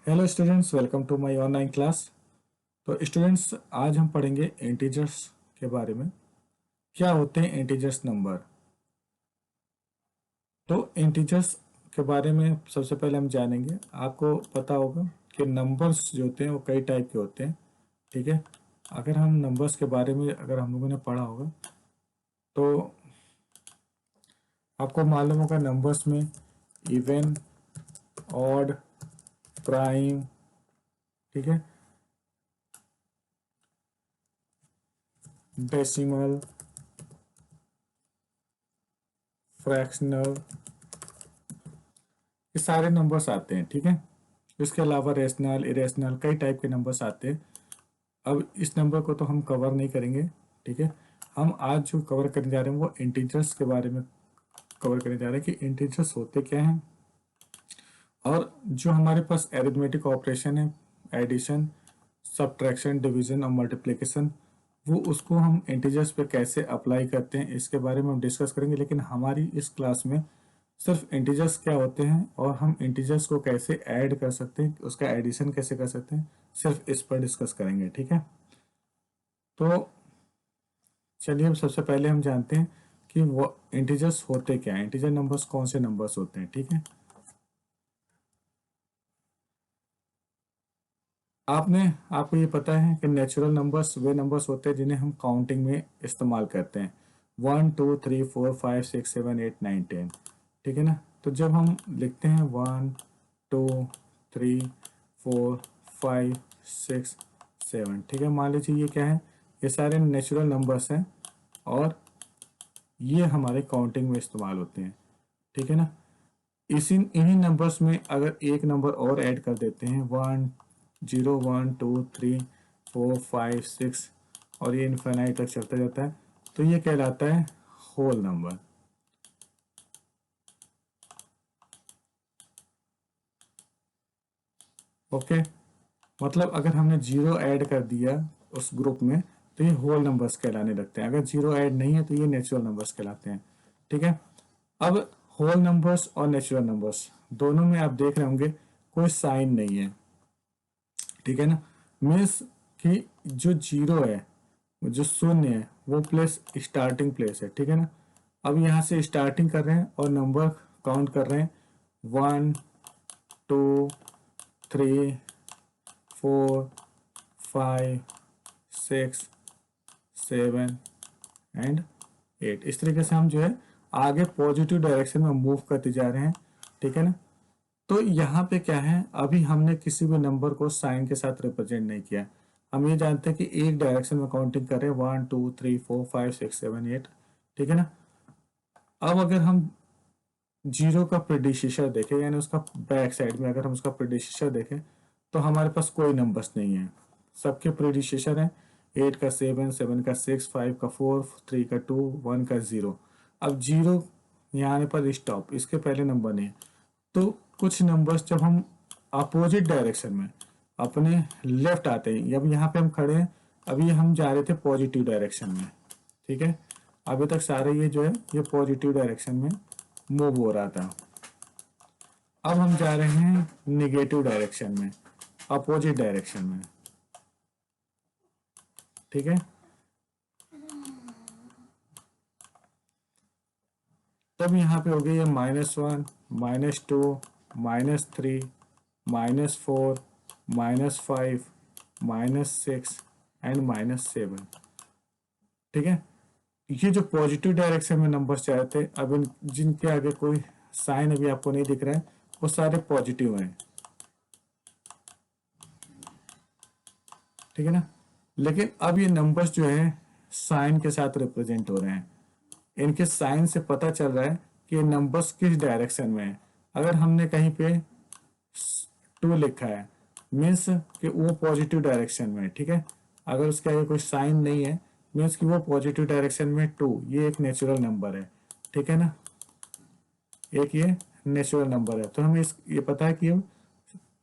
Hello students, welcome to my online class. तो students, आज हम पढ़ेंगे इंटीजर्स के बारे में। क्या होते हैं इंटीजर्स नंबर? तो इंटीजर्स के बारे में सबसे पहले हम जानेंगे। आपको पता होगा कि नंबर्स जो होते हैं वो कई टाइप के होते हैं, ठीक है। अगर हम नंबर्स के बारे में अगर हम लोगों ने पढ़ा होगा तो आपको मालूम होगा नंबर्स में इवन, ऑड, प्राइम, ठीक है, डेसिमल, फ्रैक्शनल, ये सारे नंबर्स आते हैं, ठीक है। इसके अलावा रेशनल, इरेशनल, कई टाइप के नंबर्स आते हैं। अब इस नंबर को तो हम कवर नहीं करेंगे, ठीक है। हम आज जो कवर करने जा रहे हैं वो इंटीजर्स के बारे में कवर करने जा रहे हैं कि इंटीजर्स होते क्या हैं, और जो हमारे पास एरिथमेटिक ऑपरेशन है, एडिशन, सब्ट्रैक्शन, डिवीजन और मल्टीप्लिकेशन, वो उसको हम इंटीजर्स पे कैसे अप्लाई करते हैं इसके बारे में हम डिस्कस करेंगे। लेकिन हमारी इस क्लास में सिर्फ इंटीजर्स क्या होते हैं और हम इंटीजर्स को कैसे ऐड कर सकते हैं, उसका एडिशन कैसे कर सकते हैं, सिर्फ इस पर डिस्कस करेंगे, ठीक है। तो चलिए, अब सबसे पहले हम जानते हैं कि वो इंटीजर्स होते क्या हैं, इंटीजर नंबर्स कौन से नंबर्स होते हैं, ठीक है। आपको ये पता है कि नेचुरल नंबर्स वे नंबर्स होते हैं जिन्हें हम काउंटिंग में इस्तेमाल करते हैं। 1 2 3 4 5 6 7 8 9 10, ठीक है ना। तो जब हम लिखते हैं 1 2 3 4 5 6 7, ठीक है, मान लीजिए ये क्या है, ये सारे नेचुरल नंबर्स हैं और ये हमारे काउंटिंग में इस्तेमाल होते हैं, ठीक है ना। इन्हीं नंबर्स में अगर एक नंबर और ऐड कर देते हैं, 1 0 1 2 3 4 5 6 और ये इनफाइनाइट तक चलता जाता है, तो ये कहलाता है होल नंबर। ओके, मतलब अगर हमने जीरो ऐड कर दिया उस ग्रुप में तो ये होल नंबर्स कहलाने लगते हैं। अगर जीरो ऐड नहीं है तो ये नेचुरल नंबर्स कहलाते हैं, ठीक है। अब होल नंबर्स और नेचुरल नंबर्स दोनों में आप देख रहे होंगे कोई साइन नहीं है, ठीक है ना। मीन्स कि जो जीरो है, जो शून्य है, वो प्लेस स्टार्टिंग प्लेस है, ठीक है ना। अब यहाँ से स्टार्टिंग कर रहे हैं और नंबर काउंट कर रहे हैं, 1 2 3 4 5 6 7 एंड 8। इस तरीके से हम जो है आगे पॉजिटिव डायरेक्शन में मूव करते जा रहे हैं, ठीक है ना। तो यहाँ पे क्या है, अभी हमने किसी भी नंबर को साइन के साथ रिप्रेजेंट नहीं किया। हम ये जानते हैं कि एक डायरेक्शन में काउंटिंग कर रहे हैं, 1 2 3 4 5 6 7 8, ठीक है ना। अब अगर हम जीरो का प्रेडिसेसर देखें, यानी उसका बैक साइड में अगर हम उसका प्रेडिसेसर देखें तो हमारे पास कोई नंबर्स नहीं है, सबके प्रेडिसेसर हैं। 8 का 7, 7 का 6, 5 का 4, 3 का 2, 1 का 0। अब जीरो यहाँ आने पर स्टॉप, इसके पहले नंबर नहीं है। तो कुछ नंबर्स जब हम अपोजिट डायरेक्शन में अपने लेफ्ट आते हैं, अब यहाँ पे हम खड़े हैं, अभी हम जा रहे थे पॉजिटिव डायरेक्शन में, ठीक है। अभी तक सारे ये जो है ये पॉजिटिव डायरेक्शन में मूव हो रहा था। अब हम जा रहे हैं निगेटिव डायरेक्शन में, अपोजिट डायरेक्शन में, ठीक है। तब यहाँ पे हो गई है -1, -2, -3, -4, -5, -6 एंड -7, ठीक है। ये जो पॉजिटिव डायरेक्शन में नंबर्स चाहे थे, अब इन जिनके आगे कोई साइन अभी आपको नहीं दिख रहा है वो सारे पॉजिटिव हैं, ठीक है ना। लेकिन अब ये नंबर्स जो है साइन के साथ रिप्रेजेंट हो रहे हैं, इनके साइन से पता चल रहा है कि ये नंबर्स किस डायरेक्शन में है। अगर हमने कहीं पे 2 लिखा है, मीन्स कि वो पॉजिटिव डायरेक्शन में है, ठीक है। अगर उसके आगे कोई साइन नहीं है, मीन्स कि वो पॉजिटिव डायरेक्शन में 2, ये एक नेचुरल नंबर है, ठीक है ना। एक ये नेचुरल नंबर है, तो हमें इस ये पता है कि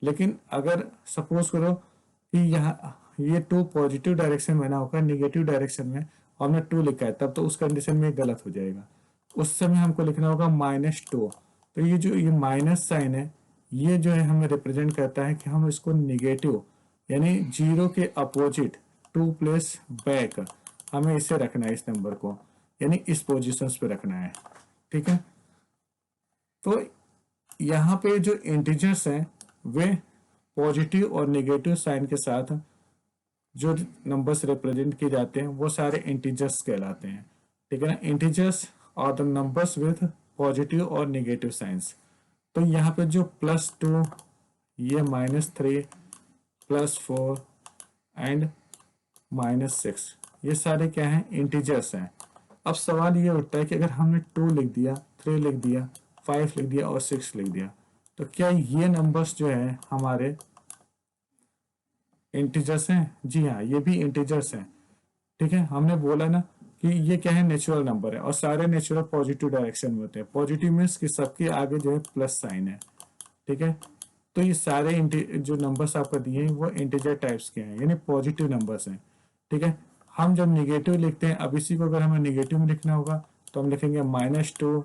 लेकिन अगर सपोज करो कि यहाँ ये 2 पॉजिटिव डायरेक्शन में ना होकर निगेटिव डायरेक्शन में और हमने 2 लिखा है, तब तो उस कंडीशन में गलत हो जाएगा। उस समय हमको लिखना होगा -2। तो ये जो ये माइनस साइन है ये जो है हमें रिप्रेजेंट करता है कि हम इसको निगेटिव यानी जीरो के अपोजिट 2 प्लेस बैक हमें इसे रखना है, इस नंबर को यानी इस पोजीशंस पे रखना है। ठीक है, तो यहाँ पे जो इंटीजर्स हैं वे पॉजिटिव और नेगेटिव साइन के साथ जो नंबर्स रिप्रेजेंट किए जाते हैं वो सारे इंटीजर्स कहलाते हैं। ठीक है ना, इंटीजर्स और द नंबर्स विथ पॉजिटिव और नेगेटिव साइंस। तो यहाँ पे जो +2, ये -3, +4 एंड -6, ये सारे क्या हैं, इंटीजर्स हैं। अब सवाल ये उठता है कि अगर हमने 2 लिख दिया, 3 लिख दिया, 5 लिख दिया और 6 लिख दिया, तो क्या ये नंबर्स जो है हमारे इंटीजर्स हैं? जी हाँ, ये भी इंटीजर्स हैं। ठीक है, हमने बोला ना कि ये क्या है, नेचुरल नंबर है और सारे नेचुरल पॉजिटिव डायरेक्शन में होते हैं। पॉजिटिव मीन्स कि सबके आगे जो है प्लस साइन है। ठीक है, तो ये सारे जो नंबर्स आपको दिए हैं वो इंटीजर टाइप्स के हैं यानी पॉजिटिव नंबर्स हैं। ठीक है, हम जब निगेटिव लिखते हैं, अब इसी को अगर हमें निगेटिव में लिखना होगा तो हम लिखेंगे -2,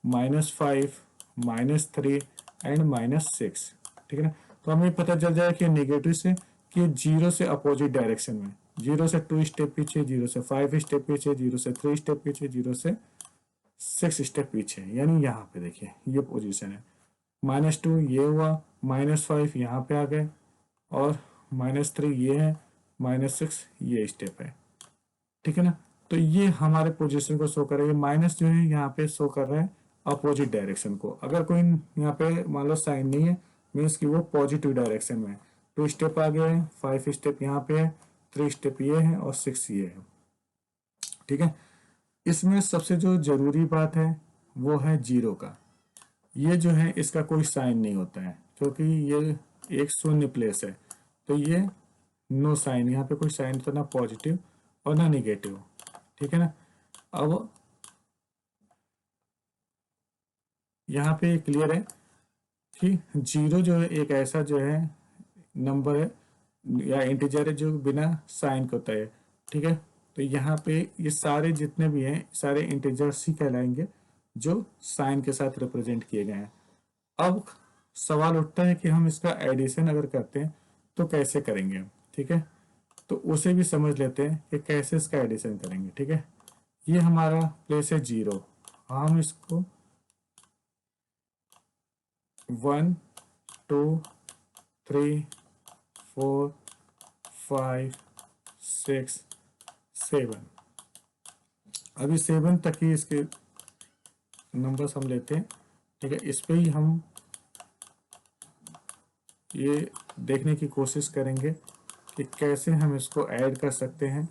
-5, -3 एंड -6। ठीक है ना, तो हमें पता चल जाएगा कि नेगेटिव से कि 0 से अपोजिट डायरेक्शन में, 0 से 2 स्टेप पीछे, 0 से 5 स्टेप पीछे, 0 से 3 स्टेप पीछे, 0 से 6 स्टेप पीछे, यानी यहाँ पे देखिए ये पोजीशन है। -2 ये हुआ, -5 यहाँ पे आ गए और -3 ये है, -6 ये स्टेप है। ठीक है ना, तो ये हमारे पोजीशन को शो कर रहा है। माइनस जो है यहाँ पे शो कर रहा है अपोजिट डायरेक्शन को। अगर कोई यहाँ पे मान लो साइन नहीं है, मीन्स कि वो पॉजिटिव डायरेक्शन में है। 2 स्टेप आ गए हैं, 5 स्टेप यहाँ पे है, 3 स्टेप ये है और 6 ये है। ठीक है, इसमें सबसे जो जरूरी बात है वो है 0 का। ये जो है इसका कोई साइन नहीं होता है क्योंकि ये एक शून्य प्लेस है, तो ये नो साइन, यहाँ पे कोई साइन तो ना पॉजिटिव और ना निगेटिव। ठीक है ना, अब यहाँ पे क्लियर है कि 0 जो है एक ऐसा जो है नंबर है या इंटीजर है जो बिना साइन के होता है। ठीक है, तो यहाँ पे ये सारे जितने भी हैं सारे इंटीजर्स ही कहलाएंगे जो साइन के साथ रिप्रेजेंट किए गए हैं। अब सवाल उठता है कि हम इसका एडिशन अगर करते हैं तो कैसे करेंगे। ठीक है, तो उसे भी समझ लेते हैं कि कैसे इसका एडिशन करेंगे। ठीक है, ये हमारा प्लेस है 0, हम इसको 1, 2, 3, 4, 5, 6, 7, अभी 7 तक ही इसके नंबर्स हम लेते हैं। ठीक है, इस पे ही हम ये देखने की कोशिश करेंगे कि कैसे हम इसको ऐड कर सकते हैं,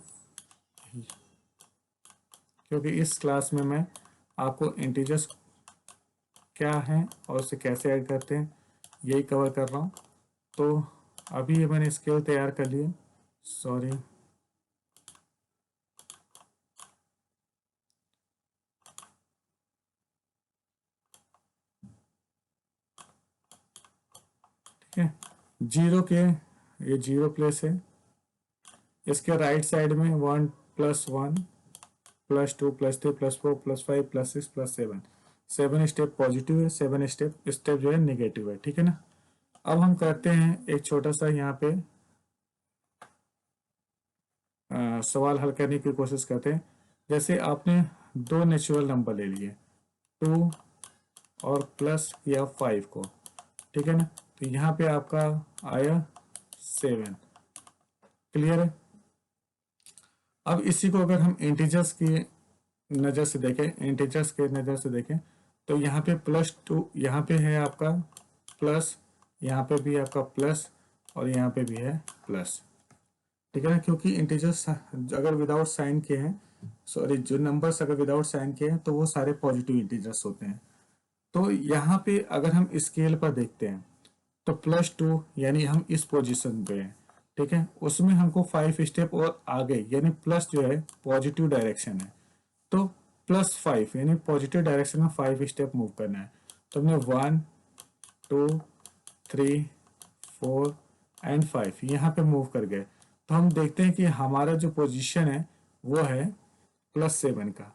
क्योंकि इस क्लास में मैं आपको इंटीजर्स क्या हैं और उसे कैसे ऐड करते हैं यही कवर कर रहा हूँ। तो अभी ये मैंने स्केल तैयार कर लिए, सॉरी, ठीक है। 0 के ये 0 प्लेस है, इसके राइट साइड में 1 + 1 +2 +3 +4 +5 +6 +7, 7 स्टेप पॉजिटिव है, 7 स्टेप जो है नेगेटिव है। ठीक है ना, अब हम करते हैं एक छोटा सा यहाँ पे सवाल हल करने की कोशिश करते हैं। जैसे आपने 2 नेचुरल नंबर ले लिए, 2 और प्लस किया 5 को। ठीक है ना, तो यहाँ पे आपका आया 7। क्लियर है, अब इसी को अगर हम इंटीजर्स की नज़र से देखें, इंटीजर्स के नज़र से देखें, तो यहाँ पे +2 यहाँ पे है आपका प्लस, यहाँ पे भी आपका प्लस और यहाँ पे भी है प्लस। ठीक है ना, क्योंकि इंटीजर्स अगर विदाउट साइन के हैं, सॉरी जो नंबर्स अगर विदाउट साइन के हैं तो वो सारे पॉजिटिव इंटीजर्स होते हैं। तो यहाँ पे अगर हम स्केल पर देखते हैं तो +2 यानी हम इस पोजीशन पे हैं। ठीक है, उसमें हमको 5 स्टेप और आगे यानी प्लस जो है पॉजिटिव डायरेक्शन है, तो +5 यानी पॉजिटिव डायरेक्शन में 5 स्टेप मूव करना है। तो हमने 1, 2, 3, 4 एंड 5 यहाँ पे मूव कर गए, तो हम देखते हैं कि हमारा जो पोजीशन है वो है +7 का।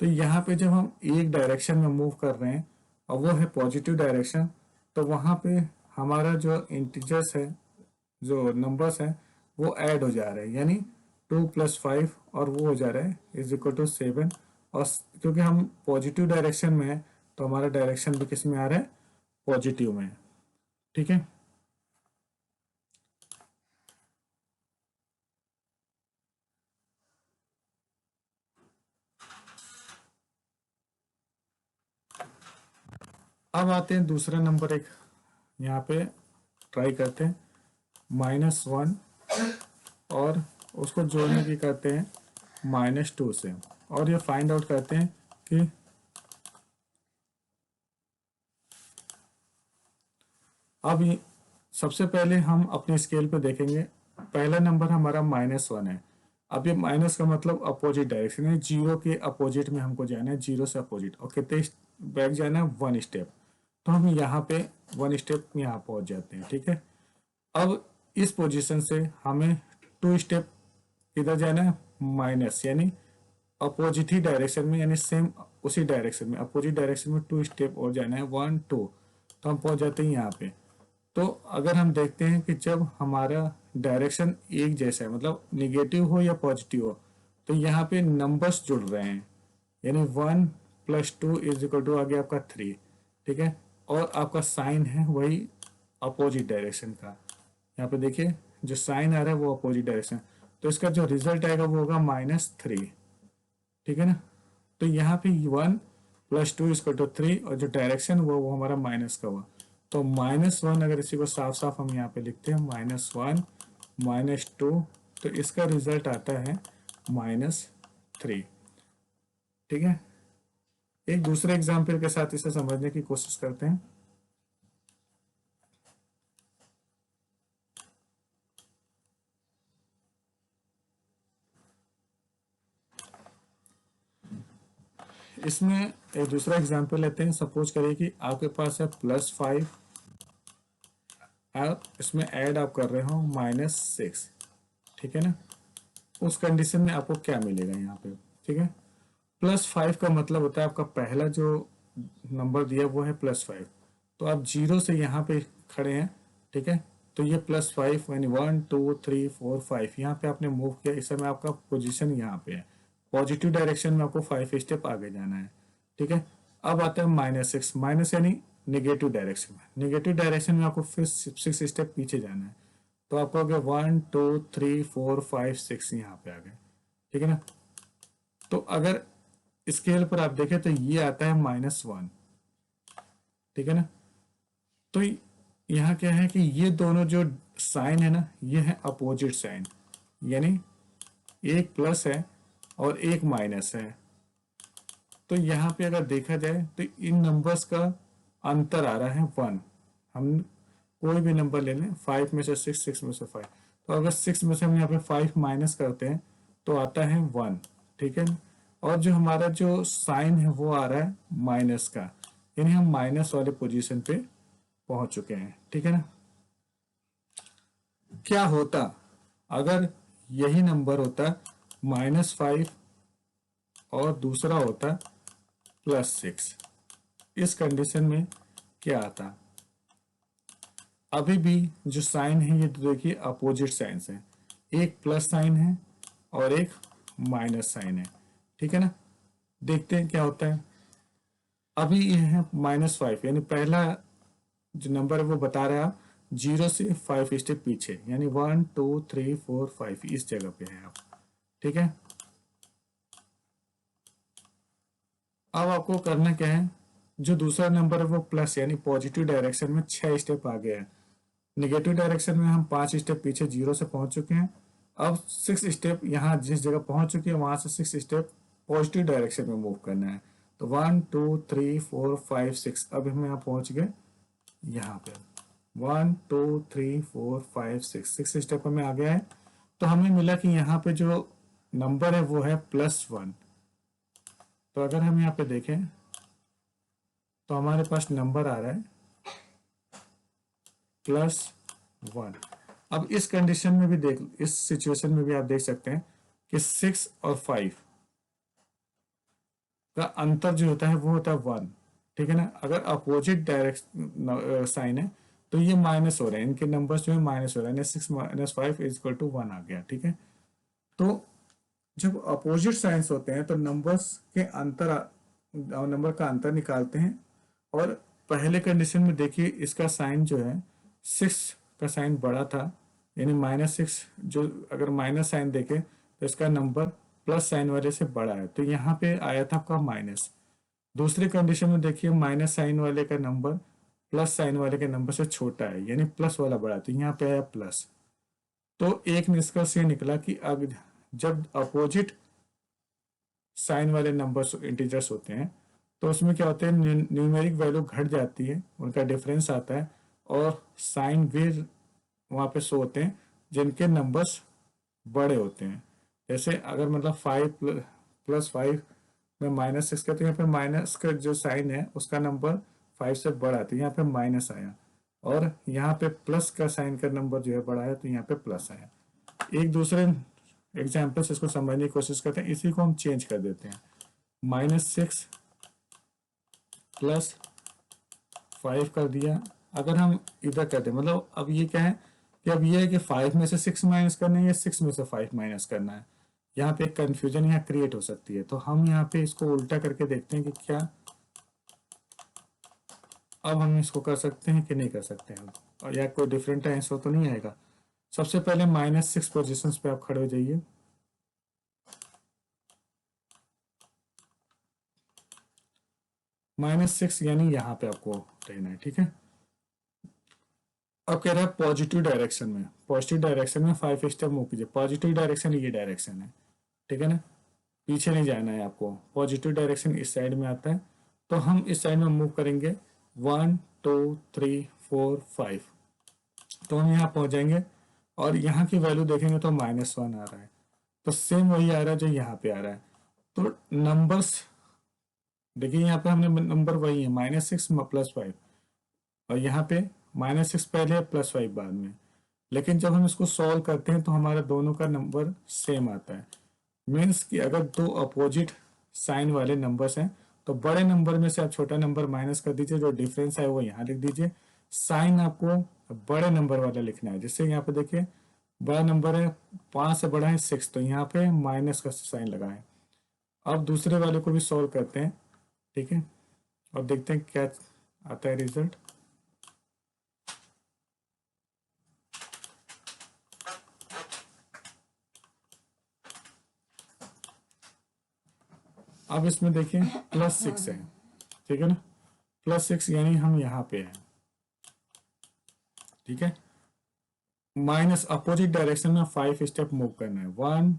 तो यहाँ पे जब हम एक डायरेक्शन में मूव कर रहे हैं और वो है पॉजिटिव डायरेक्शन, तो वहाँ पे हमारा जो इंटीजर्स है, जो नंबर्स हैं, वो ऐड हो जा रहे हैं, यानी 2 + 5 और वो हो जा रहा है =7। और क्योंकि हम पॉजिटिव डायरेक्शन में है तो हमारा डायरेक्शन भी किस में आ रहा है, पॉजिटिव में। ठीक है, अब आते हैं दूसरा नंबर, एक यहाँ पे ट्राई करते हैं -1 और उसको जोड़ने की करते हैं -2 से, और ये फाइंड आउट करते हैं कि अब सबसे पहले हम अपने स्केल पे देखेंगे, पहला नंबर हमारा -1 है। अब ये माइनस का मतलब अपोजिट डायरेक्शन है, जीरो के अपोजिट में हमको जाना है, जीरो से अपोजिट, और कितने बैक जाना है, 1 स्टेप। तो हम यहाँ पे 1 स्टेप यहाँ पहुँच जाते हैं। ठीक है, अब इस पोजीशन से हमें 2 स्टेप किधर जाना है, माइनस, यानी अपोजिट ही डायरेक्शन में, यानी सेम उसी डायरेक्शन में, अपोजिट डायरेक्शन में 2 स्टेप और जाना है, 1 2। तो हम पहुंच जाते हैं यहाँ पे। तो अगर हम देखते हैं कि जब हमारा डायरेक्शन एक जैसा है, मतलब निगेटिव हो या पॉजिटिव हो, तो यहाँ पे नंबर्स जुड़ रहे हैं, यानी 1 + 2 = आ गया आपका 3। ठीक है, और आपका साइन है वही अपोजिट डायरेक्शन का। यहाँ पे देखिए जो साइन आ रहा है वो अपोजिट डायरेक्शन, तो इसका जो रिजल्ट आएगा वो होगा -3। ठीक है ना, तो यहाँ पे 1 + 2 = 3 और जो डायरेक्शन हुआ वो हमारा माइनस का हुआ। तो -1, अगर इसी को साफ साफ हम यहाँ पे लिखते हैं -1 -2, तो इसका रिजल्ट आता है -3। ठीक है, एक दूसरे एग्जाम्पल के साथ इसे समझने की कोशिश करते हैं। इसमें एक दूसरा एग्जाम्पल लेते हैं। सपोज करिए कि आपके पास है +5, आप इसमें ऐड आप कर रहे हो -6। ठीक है ना, उस कंडीशन में आपको क्या मिलेगा यहाँ पे। ठीक है, +5 का मतलब होता है आपका पहला जो नंबर दिया वो है +5, तो आप जीरो से यहाँ पे खड़े हैं। ठीक है, तो ये +5 यानी 1 2 3 4 5 यहाँ पे आपने मूव किया, इस समय आपका पोजीशन यहाँ पे है, पॉजिटिव डायरेक्शन में आपको 5 स्टेप आगे जाना है। ठीक है, अब आता है -6, माइनस यानी निगेटिव डायरेक्शन में, निगेटिव डायरेक्शन में आपको फिर 6 स्टेप पीछे जाना है, तो आपको हो गया 1 2 3 4 5 6 यहाँ पे आ गए। ठीक है ना, तो अगर स्केल पर आप देखें तो ये आता है -1। ठीक है ना, तो यहाँ क्या है कि ये दोनों जो साइन है ना, ये है अपोजिट साइन, यानी एक प्लस है और एक माइनस है। तो यहाँ पे अगर देखा जाए तो इन नंबर्स का अंतर आ रहा है 1। हम कोई भी नंबर ले लें, 5 में से 6, 6 में से 5, तो अगर 6 में से हम यहाँ पे 5 माइनस करते हैं तो आता है 1। ठीक है, और जो हमारा जो साइन है वो आ रहा है माइनस का, यानी हम माइनस वाले पोजीशन पे पहुंच चुके हैं। ठीक है ना, क्या होता अगर यही नंबर होता -5 और दूसरा होता +6, इस कंडीशन में क्या आता। अभी भी जो साइन है ये तो देखिए अपोजिट साइन है, एक प्लस साइन है और एक माइनस साइन है। ठीक है ना, देखते हैं क्या होता है। अभी ये है -5, यानी पहला जो नंबर है वो बता रहा है आप 0 से 5 स्टेप पीछे, यानी 1 2 3 4 5 इस जगह पे है आप। ठीक है, अब आपको करना क्या है, जो दूसरा नंबर है वो प्लस यानी पॉजिटिव डायरेक्शन में 6 स्टेप आगे है, निगेटिव डायरेक्शन में हम 5 स्टेप पीछे 0 से पहुंच चुके हैं। अब 6 स्टेप यहाँ जिस जगह पहुंच चुके हैं वहां से 6 स्टेप पॉजिटिव डायरेक्शन में मूव करना है। तो 1 2 3 4 5 6, अब हम यहाँ पहुंच गए, यहाँ पे 1 2 3 4 5 6 स्टेप में आ गया है। तो हमें मिला कि यहाँ पे जो नंबर है वो है +1। तो अगर हम यहाँ पे देखें तो हमारे पास नंबर आ रहा है +1। अब इस कंडीशन में भी देख, इस सिचुएशन में भी आप देख सकते हैं कि 6 और 5 का अंतर जो होता है वो होता है 1। ठीक है ना। अगर अपोजिट डायरेक्शन साइन है तो ये माइनस हो रहे हैं, इनके नंबर्स जो है माइनस हो रहे हैं, 6 - 5 इज इक्वल टू 1 आ गया। ठीक है, तो जब अपोजिट साइंस होते हैं तो नंबर का अंतर निकालते हैं। और पहले कंडीशन में देखिए इसका साइन जो है 6 का साइन बड़ा था, यानी -6, जो अगर माइनस साइन देखे तो इसका नंबर प्लस साइन वाले से बड़ा है, तो यहाँ पे आया था आपका माइनस। दूसरी कंडीशन में देखिए माइनस साइन वाले का नंबर प्लस साइन वाले के नंबर से छोटा है, यानी प्लस वाला बड़ा है, तो यहाँ पे आया प्लस। तो एक निष्कर्ष ये निकला कि अब जब अपोजिट साइन वाले नंबर्स इंटीजर्स होते हैं तो उसमें क्या होता है, न्यूमेरिक वैल्यू घट जाती है, उनका डिफरेंस आता है, और साइन वे वहाँ पे शो होते हैं जिनके नंबर्स बड़े होते हैं। जैसे अगर मतलब 5 + 5 में -6 का, तो यहाँ पे माइनस का जो साइन है उसका नंबर 5 से बड़ा है, तो यहाँ पे माइनस आया। और यहाँ पे प्लस का साइन का नंबर जो है बड़ा है, तो यहाँ पे प्लस आया। एक दूसरे एग्जाम्पल से इसको समझने की कोशिश करते हैं, इसी को हम चेंज कर देते हैं। -6 + 5 कर दिया। अगर हम इधर करते हैं, मतलब अब ये क्या है कि अब ये है कि 5 में से 6 माइनस करना है या 6 में से 5 माइनस करना है। यहाँ पे एक कंफ्यूजन यहाँ क्रिएट हो सकती है, तो हम यहाँ पे इसको उल्टा करके देखते हैं कि क्या अब हम इसको कर सकते हैं कि नहीं कर सकते हैं, और या कोई डिफरेंट आंसर तो नहीं आएगा। सबसे पहले -6 पोजिशन पे आप खड़े हो जाइए। -6 यानी यहाँ पे आपको रहना है। ठीक है, अब कह रहा है पॉजिटिव डायरेक्शन में, 5 स्टेप मूव कीजिए। पॉजिटिव डायरेक्शन ये डायरेक्शन है, ठीक है ना, पीछे नहीं जाना है आपको। पॉजिटिव डायरेक्शन इस साइड में आता है, तो हम इस साइड में मूव करेंगे 1 2 3 4 5, तो हम यहाँ पहुंच जाएंगे। और यहाँ की वैल्यू देखेंगे तो -1 आ रहा है, तो सेम वही आ रहा है जो यहाँ पे आ रहा है। तो नंबर्स देखिए, यहाँ पे हमने नंबर वही है -6 + 5, और यहाँ पे -6 पहले है +5 बाद में। लेकिन जब हम इसको सॉल्व करते हैं तो हमारा दोनों का नंबर सेम आता है। मीन्स कि अगर दो अपोजिट साइन वाले नंबर्स हैं तो बड़े नंबर में से आप छोटा नंबर माइनस कर दीजिए, जो डिफरेंस है वो यहाँ लिख दीजिए। साइन आपको बड़े नंबर वाला लिखना है। जैसे यहाँ पे देखिए बड़ा नंबर है, 5 से बड़ा है 6, तो यहाँ पे माइनस का साइन लगा है। अब दूसरे वाले को भी सॉल्व करते हैं, ठीक है, और देखते हैं क्या आता है रिजल्ट। अब इसमें देखिए +6 है, ठीक है ना, +6 यानी हम यहाँ पे हैं। ठीक है, माइनस अपोजिट डायरेक्शन में 5 स्टेप मूव करना है। 1,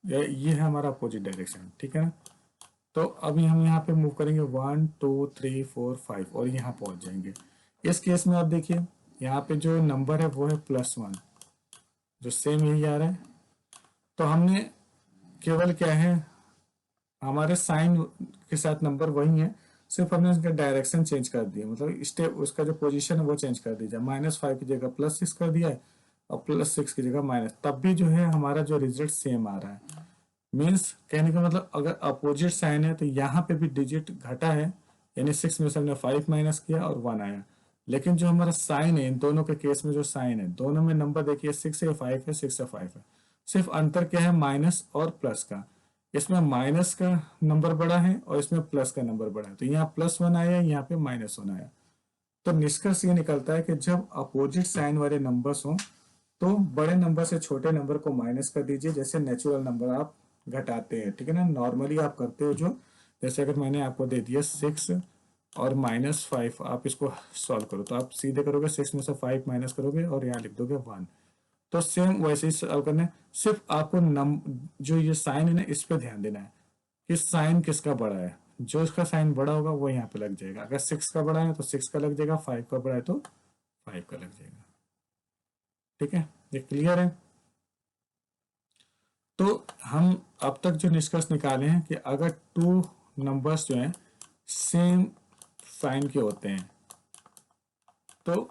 ये है हमारा अपोजिट डायरेक्शन, ठीक है ना। तो अभी हम यहाँ पे मूव करेंगे 1 2 3 4 5 और यहाँ पहुंच जाएंगे। इस केस में आप देखिए यहाँ पे जो नंबर है वो है +1, जो सेम यही आ रहा है। तो हमने केवल क्या है, हमारे साइन के साथ नंबर वही है, सिर्फ हमने इसका डायरेक्शन चेंज कर दिया, मतलब स्टेप उसका जो पोजीशन है वो चेंज कर दीजिए। -5 की जगह +6 कर दिया है, और +6 की जगह माइनस, तब भी जो है हमारा जो रिजल्ट सेम आ रहा है। मीन्स कहने का मतलब अगर अपोजिट साइन है तो यहाँ पे भी डिजिट घटा है, यानी 6 में से हमने 5 माइनस किया और 1 आया। लेकिन जो हमारा साइन है, इन दोनों के केस में जो साइन है, दोनों में नंबर देखिए 6 है 5 है, 6 है 5 है। सिर्फ अंतर क्या है, माइनस और प्लस का। इसमें माइनस का नंबर बड़ा है और इसमें प्लस का नंबर बड़ा है, तो यहाँ +1 आया, यहाँ पे -1 आया। तो निष्कर्ष ये निकलता है कि जब अपोजिट साइन वाले नंबर्स हों तो बड़े नंबर से छोटे नंबर को माइनस कर दीजिए, जैसे नेचुरल नंबर आप घटाते हैं, ठीक है ना, नॉर्मली आप करते हो जो। जैसे अगर मैंने आपको दे दिया 6 और -5, आप इसको सॉल्व करो तो आप सीधे करोगे 6 में से 5 माइनस करोगे और यहाँ लिख दोगे 1। तो सेम वैसे ही सॉल्व करना है, सिर्फ आपको जो ये साइन है ना, इस पे ध्यान देना है कि साइन किसका बड़ा है। जो इसका साइन बड़ा होगा वो यहाँ पे लग जाएगा। अगर 6 का बड़ा है तो 6 का लग जाएगा, 5 का बड़ा है तो 5 का लग जाएगा। ठीक है, ये क्लियर है। तो हम अब तक जो निष्कर्ष निकाले हैं कि अगर 2 नंबर्स जो हैं सेम साइन के होते हैं तो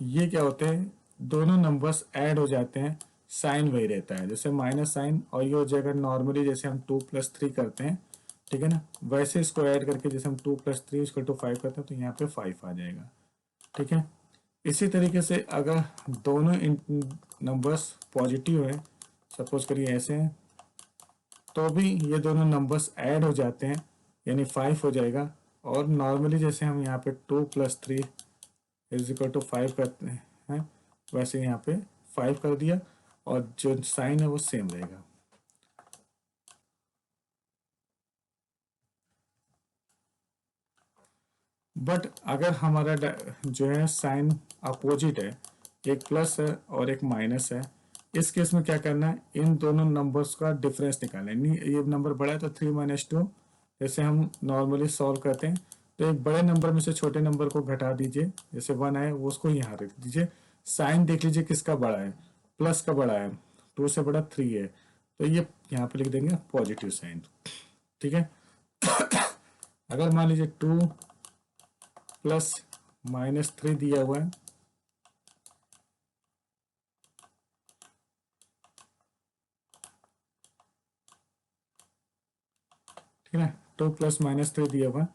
ये क्या होते हैं, दोनों नंबर्स ऐड हो जाते हैं, साइन वही रहता है। जैसे माइनस साइन और ये हो जाएगा नॉर्मली, जैसे हम 2 + 3 करते हैं ठीक है ना। वैसे इसको ऐड करके जैसे हम 2 + 3 = 5 करते हैं तो यहाँ पे 5 आ जाएगा। ठीक है। इसी तरीके से अगर दोनों नंबर्स पॉजिटिव है, सपोज करिए ऐसे हैं, तो भी ये दोनों नंबर्स ऐड हो जाते हैं, यानी 5 हो जाएगा। और नॉर्मली जैसे हम यहाँ पे 2 + 3 = 5 करते हैं, वैसे यहाँ पे 5 कर दिया और जो साइन है वो सेम रहेगा। बट अगर हमारा जो है साइन अपोजिट है, एक प्लस है और एक माइनस है, इस केस में क्या करना है, इन दोनों नंबर्स का डिफरेंस निकालना है। ये नंबर बड़ा है तो 3 - 2 जैसे हम नॉर्मली सॉल्व करते हैं, तो एक बड़े नंबर में से छोटे नंबर को घटा दीजिए, जैसे 1 है वो उसको यहाँ रख दीजिए। साइन देख लीजिए किसका बड़ा है, प्लस का बड़ा है, 2 से बड़ा 3 है, तो ये यहाँ पे लिख देंगे पॉजिटिव साइन। ठीक है। अगर मान लीजिए 2 + -3 दिया हुआ है, ठीक है, 2 + -3 दिया हुआ है,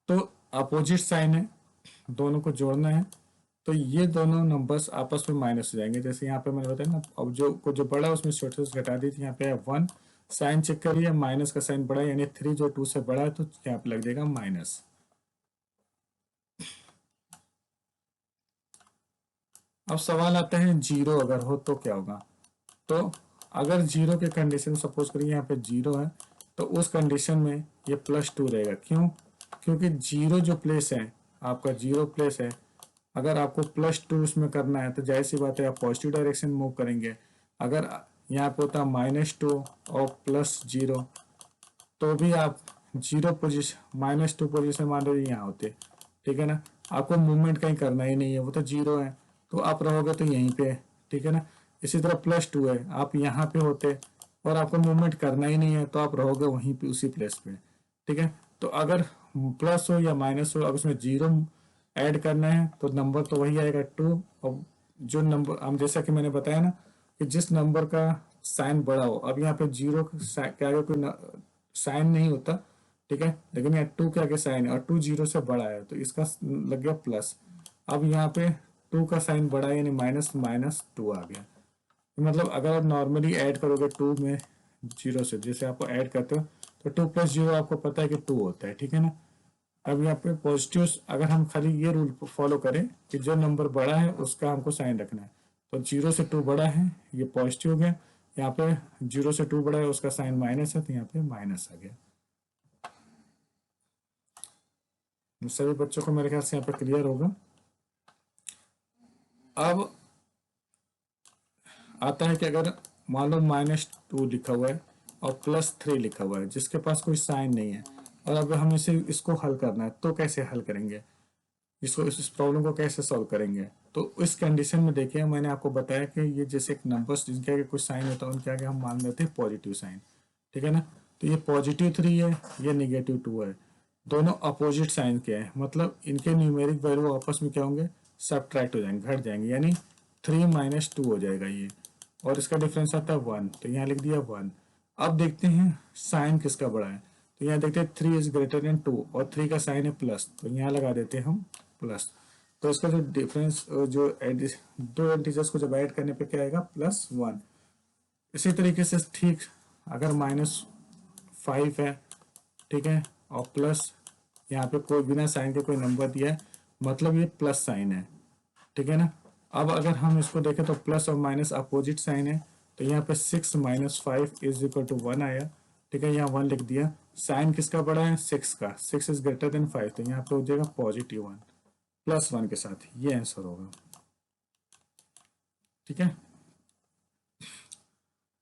तो अपोजिट साइन है, दोनों को जोड़ना है, तो ये दोनों नंबर्स आपस में माइनस हो जाएंगे। जैसे यहाँ पे मैंने बताया ना, अब जो बड़ा है उसमें छोटे से घटा दीजिए। यहाँ पे 1 साइन चेक करिए, माइनस का साइन बड़ा है, यानी 3 जो 2 से बड़ा है, तो यहाँ पे लग जाएगा माइनस। अब सवाल आता है 0 अगर हो तो क्या होगा। तो अगर 0 के कंडीशन, सपोज करिए यहाँ पे 0 है, तो उस कंडीशन में ये +2 रहेगा। क्यों? क्योंकि 0 जो प्लेस है, आपका 0 प्लेस है, अगर आपको +2 उसमें करना है तो जाहिर सी बात है आप पॉजिटिव डायरेक्शन मूव करेंगे। अगर यहाँ पे होता -2 और +0, तो भी आप 0 पोजिशन, -2 पोजिशन मान लीजिए यहाँ होते, ठीक है ना, आपको मूवमेंट कहीं करना ही नहीं है, वो तो 0 है, तो आप रहोगे तो यहीं पे, ठीक है ना। इसी तरह +2 है, आप यहाँ पे होते और आपको मूवमेंट करना ही नहीं है, तो आप रहोगे वहीं पे उसी प्लेस पे। ठीक है। तो अगर प्लस हो या माइनस हो, अगर उसमें 0 ऐड करना है तो नंबर तो वही आएगा 2। और जो नंबर हम, जैसा कि मैंने बताया ना, कि जिस नंबर का साइन बड़ा हो, अब यहाँ पे 0 के आगे कोई साइन नहीं होता, ठीक है, लेकिन यहाँ 2 के आगे साइन है और 2 0 से बड़ा है, तो इसका लग गया प्लस। अब यहाँ पे 2 का साइन बड़ा है, यानी -2 आ गया। मतलब अगर आप नॉर्मली ऐड करोगे 2 में 0 से, जैसे आपको ऐड करते हो, तो 2 + 0 आपको पता है कि 2 होता है, ठीक है ना। अब यहाँ पे पॉजिटिव, अगर हम खाली ये रूल फॉलो करें कि जो नंबर बड़ा है उसका हमको साइन रखना है, तो 0 से 2 बड़ा है, ये पॉजिटिव हो गया। यहाँ पे 0 से 2 बड़ा है, उसका साइन माइनस है, तो यहाँ पे माइनस आ गया। सभी बच्चों को मेरे ख्याल से यहाँ पे क्लियर होगा। अब आता है कि अगर मान लो -2 लिखा हुआ है और +3 लिखा हुआ है, जिसके पास कोई साइन नहीं है, और अब हम इसको हल करना है, तो कैसे हल करेंगे, इसको, इस प्रॉब्लम को कैसे सॉल्व करेंगे। तो इस कंडीशन में देखिए, मैंने आपको बताया कि ये जैसे एक नंबर्स जिनके आगे कुछ साइन होता है, उनके आगे हम मान लेते हैं पॉजिटिव साइन, ठीक है ना। तो ये +3 है, ये -2 है, दोनों अपोजिट साइन के हैं, मतलब इनके न्यूमेरिक वैल्यू आपस में क्या होंगे, सब्ट्रैक्ट हो जाएंगे, घट जाएंगे, यानी 3 - 2 हो जाएगा ये, और इसका डिफरेंस आता है 1, तो यहाँ लिख दिया 1। अब देखते हैं साइन किसका बड़ा है, तो यहाँ देखते हैं 3 > 2 और 3 का साइन है प्लस, तो यहाँ लगा देते हैं हम प्लस। तो इसका जो डिफरेंस, जो दो इंटीजर्स को जब ऐड करने पे क्या आएगा, +1। इसी तरीके से ठीक, अगर -5 है, ठीक है, और प्लस यहाँ पे कोई बिना साइन के कोई नंबर दिया है, मतलब ये प्लस साइन है, ठीक है ना। अब अगर हम इसको देखें तो प्लस और माइनस अपोजिट साइन है, तो यहाँ पे 6 - 5 = 1 आया, ठीक है, यहाँ 1 लिख दिया। साइन किसका बड़ा है, 6 का, 6 इज ग्रेटर देन 5, तो यहाँ पे हो जाएगा +1 +1 के साथ, ये आंसर होगा। ठीक है।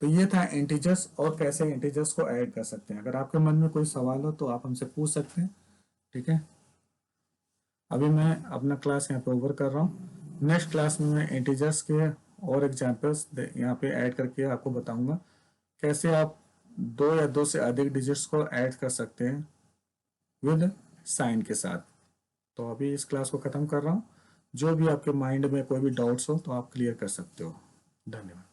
तो ये था इंटीजर्स और कैसे इंटीजर्स को ऐड कर सकते हैं। अगर आपके मन में कोई सवाल हो तो आप हमसे पूछ सकते हैं। ठीक है। अभी मैं अपना क्लास यहाँ पे ओवर कर रहा हूँ। नेक्स्ट क्लास में मैं इंटीजर्स के और एग्जाम्पल्स यहाँ पे ऐड करके आपको बताऊंगा कैसे आप 2 या 2 से अधिक डिजिट्स को ऐड कर सकते हैं विद साइन के साथ। तो अभी इस क्लास को ख़त्म कर रहा हूँ। जो भी आपके माइंड में कोई भी डाउट्स हो तो आप क्लियर कर सकते हो। धन्यवाद।